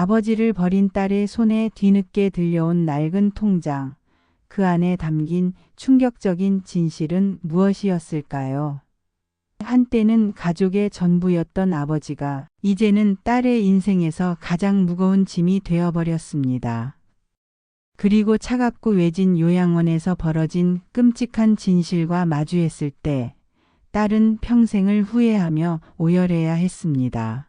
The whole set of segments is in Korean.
아버지를 버린 딸의 손에 뒤늦게 들려온 낡은 통장. 그 안에 담긴 충격적인 진실은 무엇이었을까요? 한때는 가족의 전부였던 아버지가 이제는 딸의 인생에서 가장 무거운 짐이 되어버렸습니다. 그리고 차갑고 외진 요양원에서 벌어진 끔찍한 진실과 마주했을 때 딸은 평생을 후회하며 오열해야 했습니다.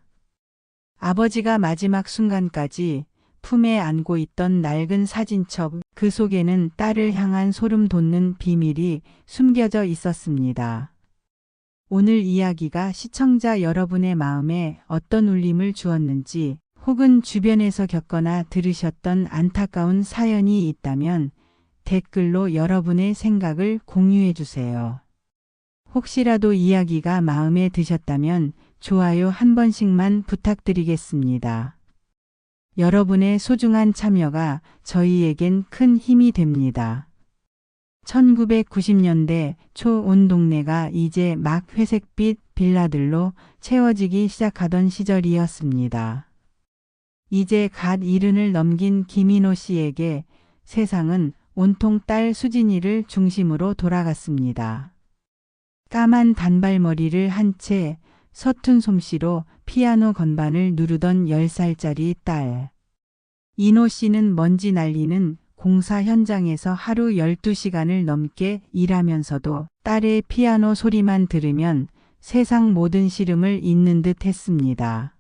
아버지가 마지막 순간까지 품에 안고 있던 낡은 사진첩, 그 속에는 딸을 향한 소름 돋는 비밀이 숨겨져 있었습니다. 오늘 이야기가 시청자 여러분의 마음에 어떤 울림을 주었는지, 혹은 주변에서 겪거나 들으셨던 안타까운 사연이 있다면 댓글로 여러분의 생각을 공유해 주세요. 혹시라도 이야기가 마음에 드셨다면 좋아요 한 번씩만 부탁드리겠습니다. 여러분의 소중한 참여가 저희에겐 큰 힘이 됩니다. 1990년대 초 온 동네가 이제 막 회색빛 빌라들로 채워지기 시작하던 시절이었습니다. 이제 갓 70을 넘긴 김인호 씨에게 세상은 온통 딸 수진이를 중심으로 돌아갔습니다. 까만 단발머리를 한 채 서툰 솜씨로 피아노 건반을 누르던 10살짜리 딸. 인호 씨는 먼지 날리는 공사 현장에서 하루 12시간을 넘게 일하면서도 딸의 피아노 소리만 들으면 세상 모든 시름을 잊는 듯 했습니다.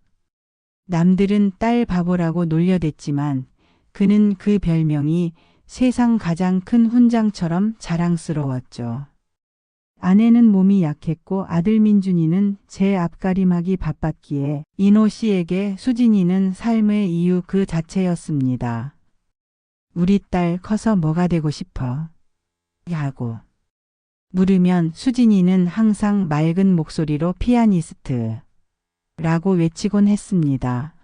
남들은 딸 바보라고 놀려댔지만 그는 그 별명이 세상 가장 큰 훈장처럼 자랑스러웠죠. 아내는 몸이 약했고 아들 민준이는 제 앞가림하기 바빴기에 인호 씨에게 수진이는 삶의 이유 그 자체였습니다. 우리 딸 커서 뭐가 되고 싶어? 하고 물으면 수진이는 항상 맑은 목소리로 피아니스트 라고 외치곤 했습니다.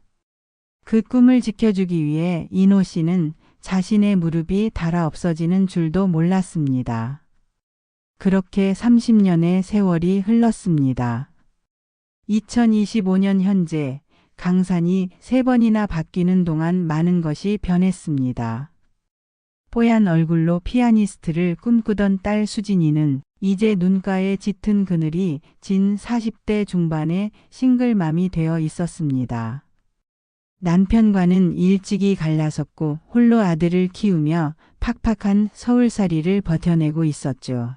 그 꿈을 지켜주기 위해 인호 씨는 자신의 무릎이 닳아 없어지는 줄도 몰랐습니다. 그렇게 30년의 세월이 흘렀습니다. 2025년 현재 강산이 3번이나 바뀌는 동안 많은 것이 변했습니다. 뽀얀 얼굴로 피아니스트를 꿈꾸던 딸 수진이는 이제 눈가에 짙은 그늘이 진 40대 중반의 싱글맘이 되어 있었습니다. 남편과는 일찍이 갈라섰고 홀로 아들을 키우며 팍팍한 서울살이를 버텨내고 있었죠.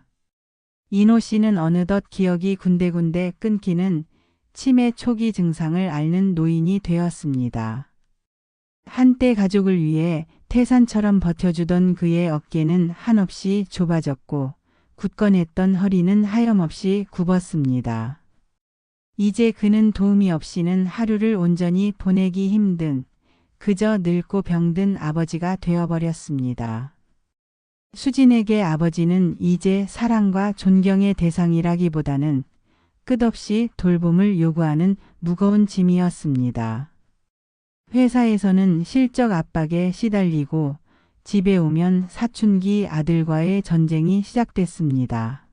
인호 씨는 어느덧 기억이 군데군데 끊기는 치매 초기 증상을 앓는 노인이 되었습니다. 한때 가족을 위해 태산처럼 버텨주던 그의 어깨는 한없이 좁아졌고 굳건했던 허리는 하염없이 굽었습니다. 이제 그는 도움이 없이는 하루를 온전히 보내기 힘든 그저 늙고 병든 아버지가 되어버렸습니다. 수진에게 아버지는 이제 사랑과 존경의 대상이라기보다는 끝없이 돌봄을 요구하는 무거운 짐이었습니다. 회사에서는 실적 압박에 시달리고 집에 오면 사춘기 아들과의 전쟁이 시작됐습니다.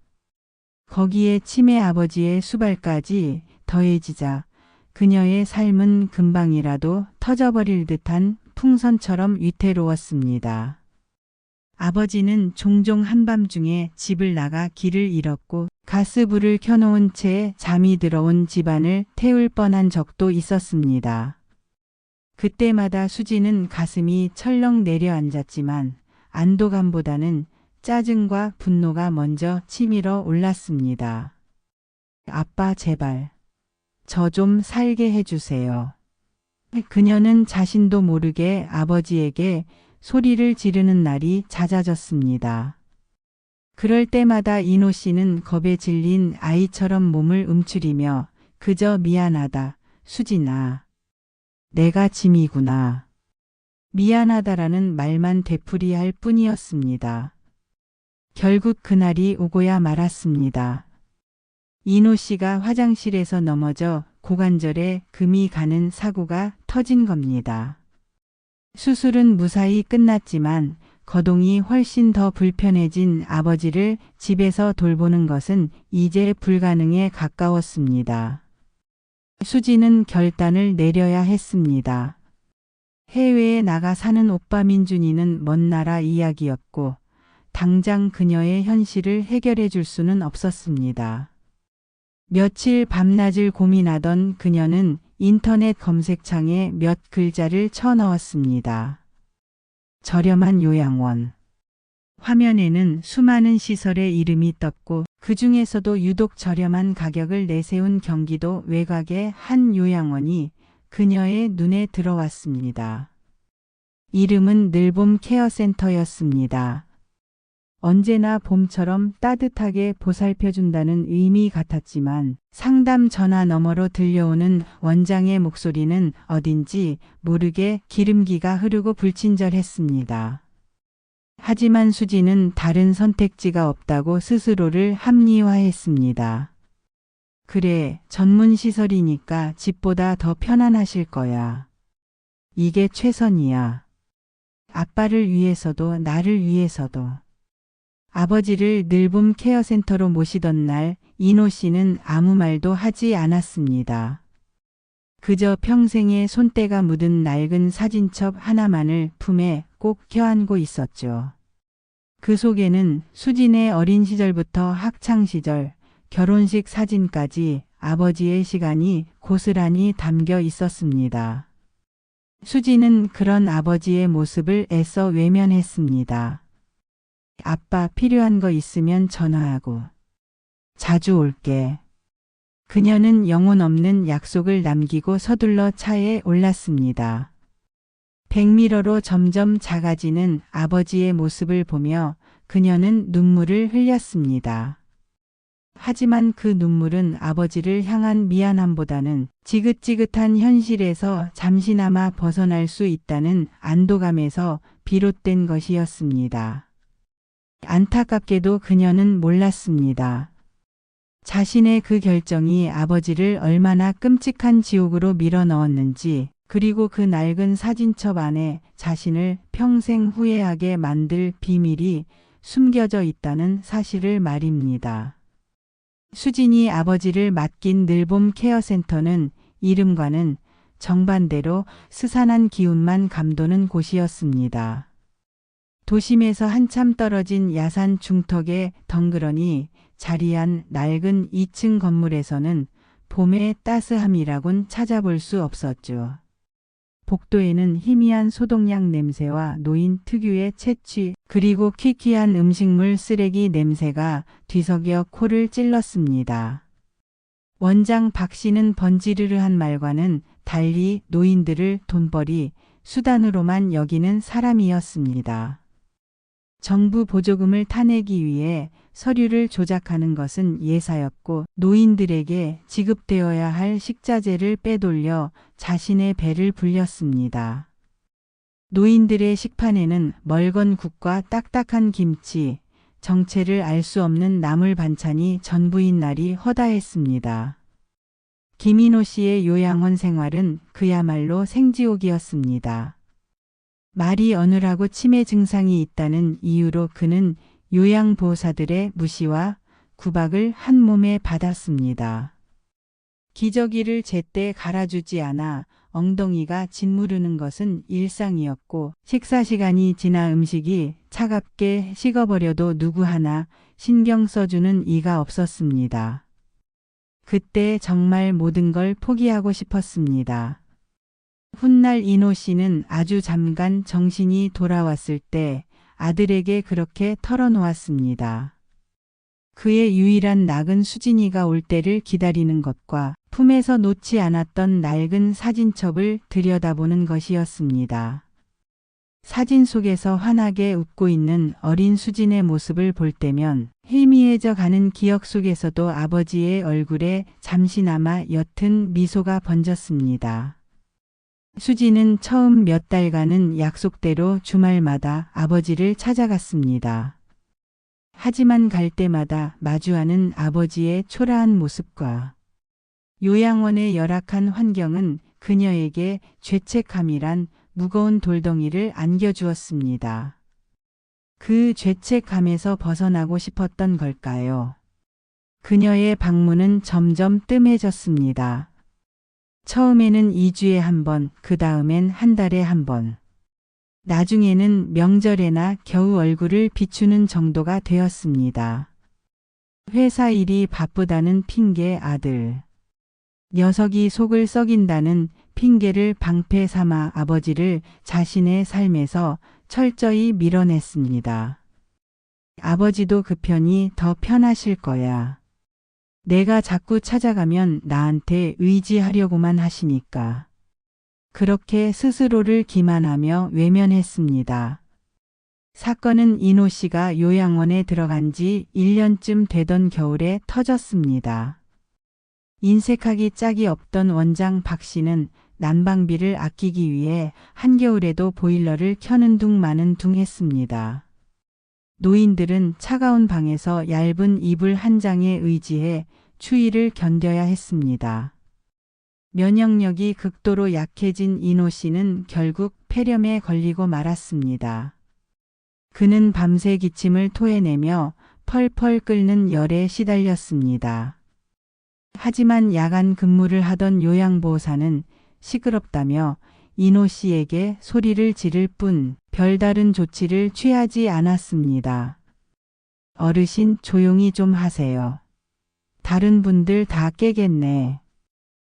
거기에 치매 아버지의 수발까지 더해지자 그녀의 삶은 금방이라도 터져버릴 듯한 풍선처럼 위태로웠습니다. 아버지는 종종 한밤중에 집을 나가 길을 잃었고 가스불을 켜놓은 채 잠이 들어온 집안을 태울 뻔한 적도 있었습니다. 그때마다 수지는 가슴이 철렁 내려앉았지만 안도감보다는 짜증과 분노가 먼저 치밀어 올랐습니다. 아빠 제발 저 좀 살게 해주세요. 그녀는 자신도 모르게 아버지에게 소리를 지르는 날이 잦아졌습니다. 그럴 때마다 인호 씨는 겁에 질린 아이처럼 몸을 움츠리며 그저 미안하다, 수진아. 내가 짐이구나. 미안하다라는 말만 되풀이할 뿐이었습니다. 결국 그날이 오고야 말았습니다. 인호 씨가 화장실에서 넘어져 고관절에 금이 가는 사고가 터진 겁니다. 수술은 무사히 끝났지만 거동이 훨씬 더 불편해진 아버지를 집에서 돌보는 것은 이제 불가능에 가까웠습니다. 수지는 결단을 내려야 했습니다. 해외에 나가 사는 오빠 민준이는 먼 나라 이야기였고 당장 그녀의 현실을 해결해 줄 수는 없었습니다. 며칠 밤낮을 고민하던 그녀는 인터넷 검색창에 몇 글자를 쳐 넣었습니다. 저렴한 요양원. 화면에는 수많은 시설의 이름이 떴고 그 중에서도 유독 저렴한 가격을 내세운 경기도 외곽의 한 요양원이 그녀의 눈에 들어왔습니다. 이름은 늘봄 케어센터였습니다. 언제나 봄처럼 따뜻하게 보살펴준다는 의미 같았지만 상담 전화 너머로 들려오는 원장의 목소리는 어딘지 모르게 기름기가 흐르고 불친절했습니다. 하지만 수지는 다른 선택지가 없다고 스스로를 합리화했습니다. 그래, 전문시설이니까 집보다 더 편안하실 거야. 이게 최선이야. 아빠를 위해서도 나를 위해서도. 아버지를 늘봄 케어센터로 모시던 날 이노 씨는 아무 말도 하지 않았습니다. 그저 평생의 손때가 묻은 낡은 사진첩 하나만을 품에 꼭 껴안고 있었죠. 그 속에는 수진의 어린 시절부터 학창 시절, 결혼식 사진까지 아버지의 시간이 고스란히 담겨 있었습니다. 수진은 그런 아버지의 모습을 애써 외면했습니다. 아빠 필요한 거 있으면 전화하고. 자주 올게. 그녀는 영혼 없는 약속을 남기고 서둘러 차에 올랐습니다. 백미러로 점점 작아지는 아버지의 모습을 보며 그녀는 눈물을 흘렸습니다. 하지만 그 눈물은 아버지를 향한 미안함보다는 지긋지긋한 현실에서 잠시나마 벗어날 수 있다는 안도감에서 비롯된 것이었습니다. 안타깝게도 그녀는 몰랐습니다. 자신의 그 결정이 아버지를 얼마나 끔찍한 지옥으로 밀어넣었는지, 그리고 그 낡은 사진첩 안에 자신을 평생 후회하게 만들 비밀이 숨겨져 있다는 사실을 말입니다. 수진이 아버지를 맡긴 늘봄 케어센터는 이름과는 정반대로 스산한 기운만 감도는 곳이었습니다. 도심에서 한참 떨어진 야산 중턱에 덩그러니 자리한 낡은 2층 건물에서는 봄의 따스함이라곤 찾아볼 수 없었죠. 복도에는 희미한 소독약 냄새와 노인 특유의 채취, 그리고 퀴퀴한 음식물 쓰레기 냄새가 뒤섞여 코를 찔렀습니다. 원장 박 씨는 번지르르한 말과는 달리 노인들을 돈벌이, 수단으로만 여기는 사람이었습니다. 정부 보조금을 타내기 위해 서류를 조작하는 것은 예사였고 노인들에게 지급되어야 할 식자재를 빼돌려 자신의 배를 불렸습니다. 노인들의 식판에는 멀건 국과 딱딱한 김치, 정체를 알 수 없는 나물 반찬이 전부인 날이 허다했습니다. 김인호 씨의 요양원 생활은 그야말로 생지옥이었습니다. 말이 어눌하고 치매 증상이 있다는 이유로 그는 요양보호사들의 무시와 구박을 한 몸에 받았습니다. 기저귀를 제때 갈아주지 않아 엉덩이가 짓무르는 것은 일상이었고 식사 시간이 지나 음식이 차갑게 식어버려도 누구 하나 신경 써주는 이가 없었습니다. 그때 정말 모든 걸 포기하고 싶었습니다. 훗날 이노 씨는 아주 잠깐 정신이 돌아왔을 때 아들에게 그렇게 털어놓았습니다. 그의 유일한 낙은 수진이가 올 때를 기다리는 것과 품에서 놓지 않았던 낡은 사진첩을 들여다보는 것이었습니다. 사진 속에서 환하게 웃고 있는 어린 수진의 모습을 볼 때면 희미해져 가는 기억 속에서도 아버지의 얼굴에 잠시나마 옅은 미소가 번졌습니다. 수지는 처음 몇 달간은 약속대로 주말마다 아버지를 찾아갔습니다. 하지만 갈 때마다 마주하는 아버지의 초라한 모습과 요양원의 열악한 환경은 그녀에게 죄책감이란 무거운 돌덩이를 안겨주었습니다. 그 죄책감에서 벗어나고 싶었던 걸까요? 그녀의 방문은 점점 뜸해졌습니다. 처음에는 2주에 한 번, 그 다음엔 한 달에 한 번. 나중에는 명절에나 겨우 얼굴을 비추는 정도가 되었습니다. 회사 일이 바쁘다는 핑계 아들. 녀석이 속을 썩인다는 핑계를 방패 삼아 아버지를 자신의 삶에서 철저히 밀어냈습니다. 아버지도 그 편이 더 편하실 거야. 내가 자꾸 찾아가면 나한테 의지하려고만 하시니까. 그렇게 스스로를 기만하며 외면했습니다. 사건은 이노 씨가 요양원에 들어간 지 1년쯤 되던 겨울에 터졌습니다. 인색하기 짝이 없던 원장 박 씨는 난방비를 아끼기 위해 한겨울에도 보일러를 켜는 둥 마는 둥 했습니다. 노인들은 차가운 방에서 얇은 이불 한 장에 의지해 추위를 견뎌야 했습니다. 면역력이 극도로 약해진 이노 씨는 결국 폐렴에 걸리고 말았습니다. 그는 밤새 기침을 토해내며 펄펄 끓는 열에 시달렸습니다. 하지만 야간 근무를 하던 요양보호사는 시끄럽다며 이노 씨에게 소리를 지를 뿐 별다른 조치를 취하지 않았습니다. 어르신 조용히 좀 하세요. 다른 분들 다 깨겠네.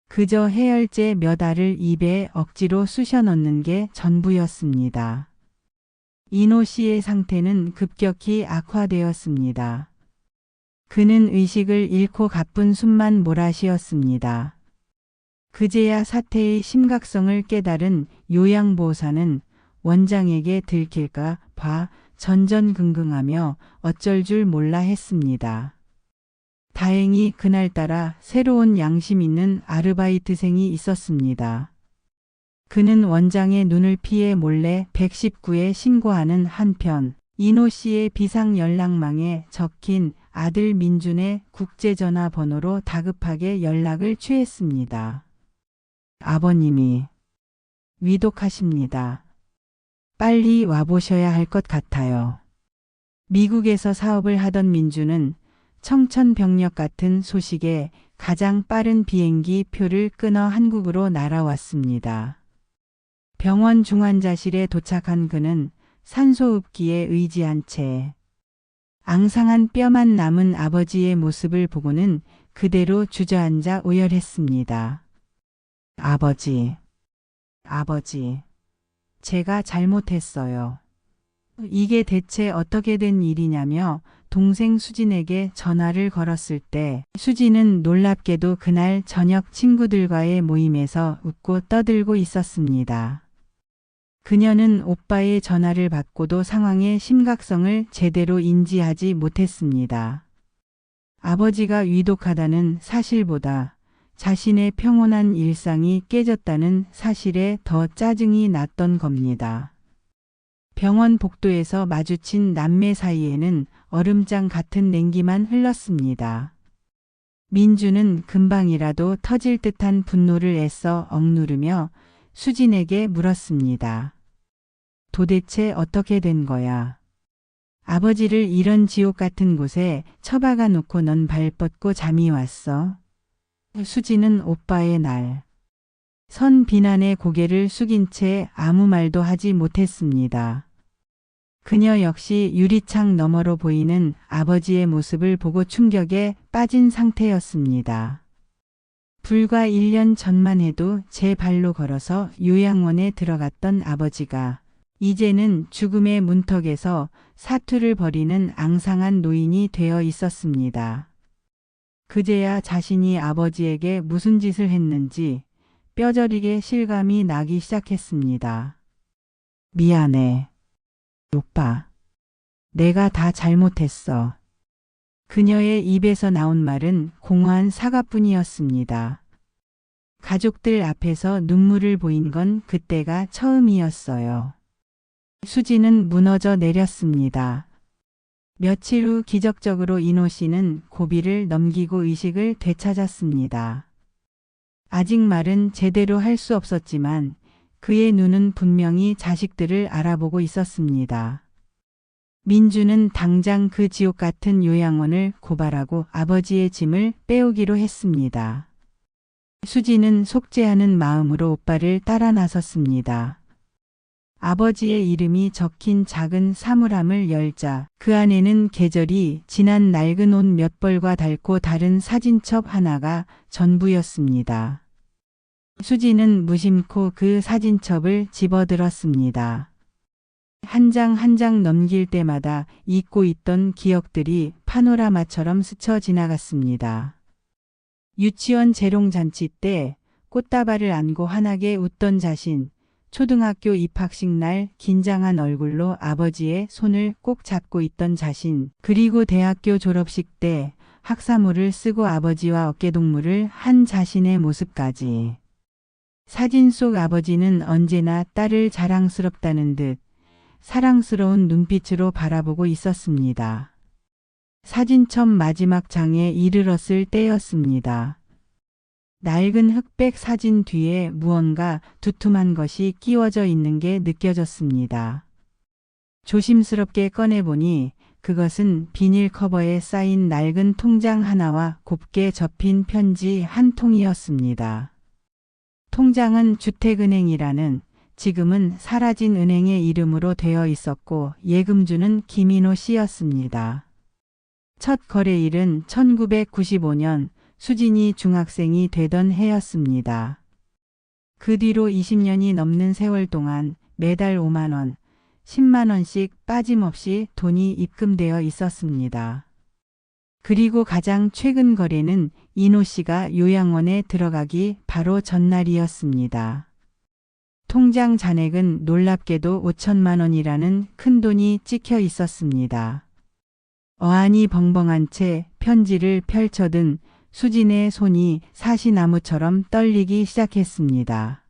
그저 해열제 몇 알을 입에 억지로 쑤셔 넣는 게 전부였습니다. 이노 씨의 상태는 급격히 악화되었습니다. 그는 의식을 잃고 가쁜 숨만 몰아쉬었습니다. 그제야 사태의 심각성을 깨달은 요양보호사는 원장에게 들킬까 봐 전전긍긍하며 어쩔 줄 몰라 했습니다. 다행히 그날따라 새로운 양심 있는 아르바이트생이 있었습니다. 그는 원장의 눈을 피해 몰래 119에 신고하는 한편 이노 씨의 비상 연락망에 적힌 아들 민준의 국제전화 번호로 다급하게 연락을 취했습니다. 아버님이 위독하십니다. 빨리 와보셔야 할 것 같아요. 미국에서 사업을 하던 민준은 청천벽력 같은 소식에 가장 빠른 비행기 표를 끊어 한국으로 날아왔습니다. 병원 중환자실에 도착한 그는 산소흡기에 의지한 채 앙상한 뼈만 남은 아버지의 모습을 보고는 그대로 주저앉아 오열했습니다. 아버지, 제가 잘못했어요. 이게 대체 어떻게 된 일이냐며 동생 수진에게 전화를 걸었을 때 수진은 놀랍게도 그날 저녁 친구들과의 모임에서 웃고 떠들고 있었습니다. 그녀는 오빠의 전화를 받고도 상황의 심각성을 제대로 인지하지 못했습니다. 아버지가 위독하다는 사실보다 자신의 평온한 일상이 깨졌다는 사실에 더 짜증이 났던 겁니다. 병원 복도에서 마주친 남매 사이에는 얼음장 같은 냉기만 흘렀습니다. 민주는 금방이라도 터질 듯한 분노를 애써 억누르며 수진에게 물었습니다. 도대체 어떻게 된 거야? 아버지를 이런 지옥 같은 곳에 처박아 놓고 넌 발 뻗고 잠이 왔어? 수진은 오빠의 날. 선 비난의 고개를 숙인 채 아무 말도 하지 못했습니다. 그녀 역시 유리창 너머로 보이는 아버지의 모습을 보고 충격에 빠진 상태였습니다. 불과 1년 전만 해도 제 발로 걸어서 요양원에 들어갔던 아버지가 이제는 죽음의 문턱에서 사투를 벌이는 앙상한 노인이 되어 있었습니다. 그제야 자신이 아버지에게 무슨 짓을 했는지 뼈저리게 실감이 나기 시작했습니다. 미안해. 오빠. 내가 다 잘못했어. 그녀의 입에서 나온 말은 공허한 사과뿐이었습니다. 가족들 앞에서 눈물을 보인 건 그때가 처음이었어요. 수지는 무너져 내렸습니다. 며칠 후 기적적으로 이노 씨는 고비를 넘기고 의식을 되찾았습니다. 아직 말은 제대로 할 수 없었지만 그의 눈은 분명히 자식들을 알아보고 있었습니다. 민주는 당장 그 지옥 같은 요양원을 고발하고 아버지의 짐을 빼오기로 했습니다. 수지는 속죄하는 마음으로 오빠를 따라 나섰습니다. 아버지의 이름이 적힌 작은 사물함을 열자 그 안에는 계절이 지난 낡은 옷 몇 벌과 닳고 다른 사진첩 하나가 전부였습니다. 수지는 무심코 그 사진첩을 집어들었습니다. 한 장 한 장 넘길 때마다 잊고 있던 기억들이 파노라마처럼 스쳐 지나갔습니다. 유치원 재롱잔치 때 꽃다발을 안고 환하게 웃던 자신, 초등학교 입학식 날 긴장한 얼굴로 아버지의 손을 꼭 잡고 있던 자신, 그리고 대학교 졸업식 때 학사모를 쓰고 아버지와 어깨동무를 한 자신의 모습까지. 사진 속 아버지는 언제나 딸을 자랑스럽다는 듯 사랑스러운 눈빛으로 바라보고 있었습니다. 사진첩 마지막 장에 이르렀을 때였습니다. 낡은 흑백 사진 뒤에 무언가 두툼한 것이 끼워져 있는 게 느껴졌습니다. 조심스럽게 꺼내보니 그것은 비닐 커버에 쌓인 낡은 통장 하나와 곱게 접힌 편지 한 통이었습니다. 통장은 주택은행이라는 지금은 사라진 은행의 이름으로 되어 있었고 예금주는 김인호 씨였습니다. 첫 거래일은 1995년 수진이 중학생이 되던 해였습니다. 그 뒤로 20년이 넘는 세월 동안 매달 5만 원, 10만 원씩 빠짐없이 돈이 입금되어 있었습니다. 그리고 가장 최근 거래는 인호 씨가 요양원에 들어가기 바로 전날이었습니다. 통장 잔액은 놀랍게도 5천만 원이라는 큰 돈이 찍혀 있었습니다. 어안이 벙벙한 채 편지를 펼쳐든 수진의 손이 사시나무처럼 떨리기 시작했습니다.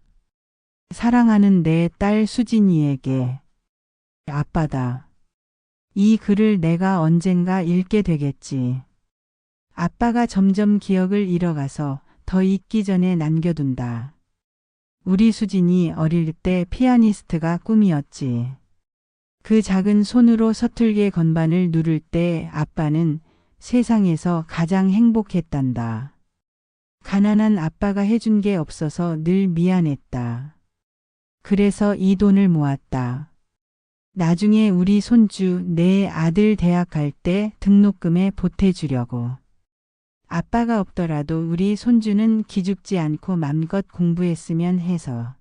사랑하는 내 딸 수진이에게. 아빠다. 이 글을 내가 언젠가 읽게 되겠지. 아빠가 점점 기억을 잃어가서 더 잊기 전에 남겨둔다. 우리 수진이 어릴 때 피아니스트가 꿈이었지. 그 작은 손으로 서툴게 건반을 누를 때 아빠는 세상에서 가장 행복했단다. 가난한 아빠가 해준 게 없어서 늘 미안했다. 그래서 이 돈을 모았다. 나중에 우리 손주 내 아들 대학 갈 때 등록금에 보태주려고. 아빠가 없더라도 우리 손주는 기죽지 않고 맘껏 공부했으면 해서.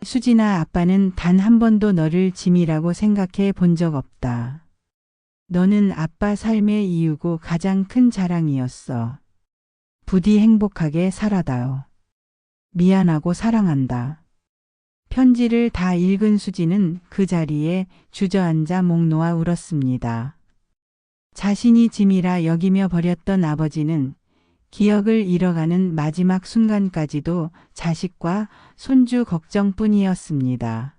수진아, 아빠는 단 한 번도 너를 짐이라고 생각해 본 적 없다. 너는 아빠 삶의 이유고 가장 큰 자랑이었어. 부디 행복하게 살아다오. 미안하고 사랑한다. 편지를 다 읽은 수진은 그 자리에 주저앉아 목 놓아 울었습니다. 자신이 짐이라 여기며 버렸던 아버지는 기억을 잃어가는 마지막 순간까지도 자식과 손주 걱정뿐이었습니다.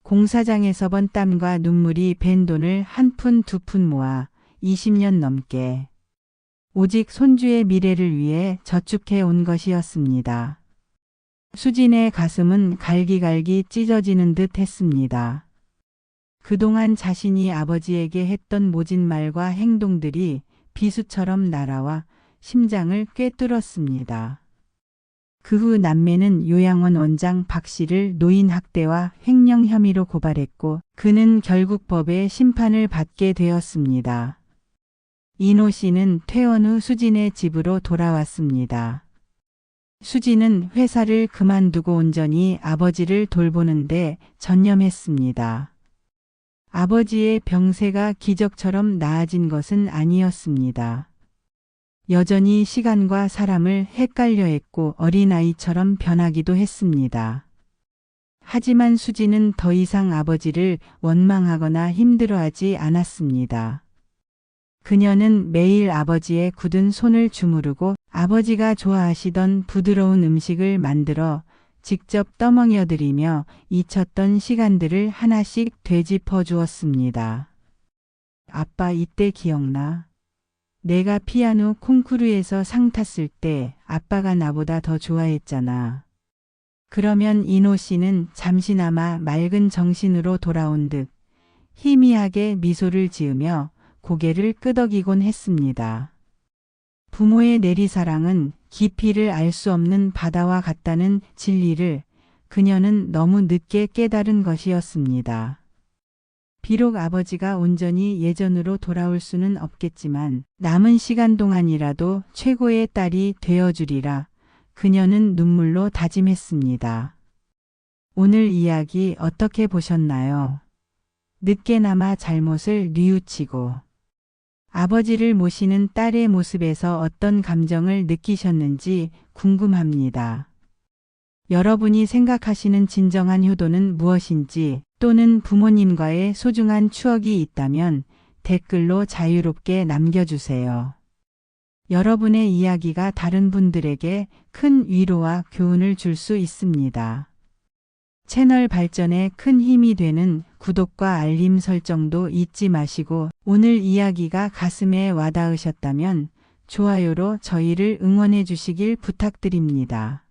공사장에서 번 땀과 눈물이 밴 돈을 한 푼 두 푼 모아 20년 넘게 오직 손주의 미래를 위해 저축해 온 것이었습니다. 수진의 가슴은 갈기갈기 찢어지는 듯 했습니다. 그동안 자신이 아버지에게 했던 모진 말과 행동들이 비수처럼 날아와 심장을 꿰뚫었습니다. 그 후 남매는 요양원 원장 박 씨를 노인 학대와 횡령 혐의로 고발했고 그는 결국 법의 심판을 받게 되었습니다. 인호 씨는 퇴원 후 수진의 집으로 돌아왔습니다. 수진은 회사를 그만두고 온전히 아버지를 돌보는데 전념했습니다. 아버지의 병세가 기적처럼 나아진 것은 아니었습니다. 여전히 시간과 사람을 헷갈려 했고 어린아이처럼 변하기도 했습니다. 하지만 수진은 더 이상 아버지를 원망하거나 힘들어하지 않았습니다. 그녀는 매일 아버지의 굳은 손을 주무르고 아버지가 좋아하시던 부드러운 음식을 만들어 직접 떠먹여드리며 잊혔던 시간들을 하나씩 되짚어 주었습니다. 아빠 이때 기억나? 내가 피아노 콩쿠르에서 상 탔을 때 아빠가 나보다 더 좋아했잖아. 그러면 인호 씨는 잠시나마 맑은 정신으로 돌아온 듯 희미하게 미소를 지으며 고개를 끄덕이곤 했습니다. 부모의 내리사랑은 깊이를 알 수 없는 바다와 같다는 진리를 그녀는 너무 늦게 깨달은 것이었습니다. 비록 아버지가 온전히 예전으로 돌아올 수는 없겠지만 남은 시간 동안이라도 최고의 딸이 되어주리라 그녀는 눈물로 다짐했습니다. 오늘 이야기 어떻게 보셨나요? 늦게나마 잘못을 뉘우치고 아버지를 모시는 딸의 모습에서 어떤 감정을 느끼셨는지 궁금합니다. 여러분이 생각하시는 진정한 효도는 무엇인지 또는 부모님과의 소중한 추억이 있다면 댓글로 자유롭게 남겨주세요. 여러분의 이야기가 다른 분들에게 큰 위로와 교훈을 줄 수 있습니다. 채널 발전에 큰 힘이 되는 구독과 알림 설정도 잊지 마시고 오늘 이야기가 가슴에 와닿으셨다면 좋아요로 저희를 응원해 주시길 부탁드립니다.